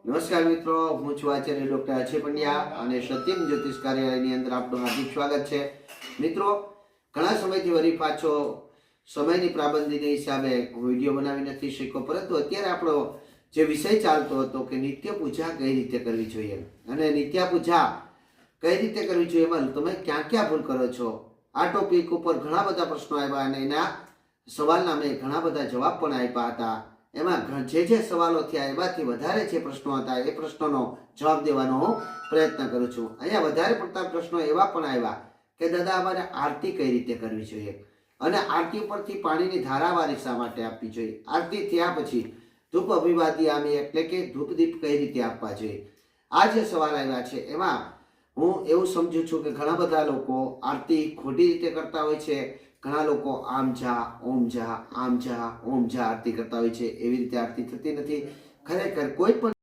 નમસ્કાર મિત્રો, હું છું આચાર્ય ડોક્ટર અજય પંડ્યા અને સત્યમ જ્યોતિષ કાર્યાલયની અંદર આપનું હાર્દિક સ્વાગત છે. મિત્રો, ઘણા સમયથી વળી પાછો સમયની પાબંદીને હિસાબે વિડીયો બનાવી નથી શક્યો, પરંતુ અત્યારે આપણો જે વિષય ચાલતો હતો કે નિત્ય પૂજા કઈ રીતે કરવી જોઈએ અને નિત્ય પૂજા કઈ રીતે કરવી જોઈએ, એમાં તમે ક્યાં ક્યાં ભૂલ કરો છો, આ ટોપિક ઉપર ઘણા બધા પ્રશ્નો આવ્યા અને એના સવાલના મેં ઘણા બધા જવાબ પણ આપ્યા હતા. એમાં જે સવાલો થયા એમાંથી વધારે જે પ્રશ્નો હતા એ પ્રશ્નોનો જવાબ દેવાનો હું પ્રયત્ન કરું છું. અહીંયા વધારે પડતા પ્રશ્નો એવા પણ આવ્યા કે દાદા અમારે આરતી કઈ રીતે કરવી જોઈએ અને આરતી ઉપરથી પાણીની ધારાવારી શા માટે આપવી જોઈએ, આરતી થયા પછી ધૂપ અભિવાદિયામી એટલે કે ધૂપદીપ કઈ રીતે આપવા જોઈએ, આ જે સવાલ આવ્યા છે એમાં હું એવું સમજુ છું કે ઘણા બધા લોકો આરતી ખોટી રીતે કરતા હોય છે. ઘણા લોકો આમ જા ઓમ જા આમ જા ઓમ જા આરતી કરતા હોય છે. એવી રીતે આરતી થતી નથી. ખરેખર કોઈ પણ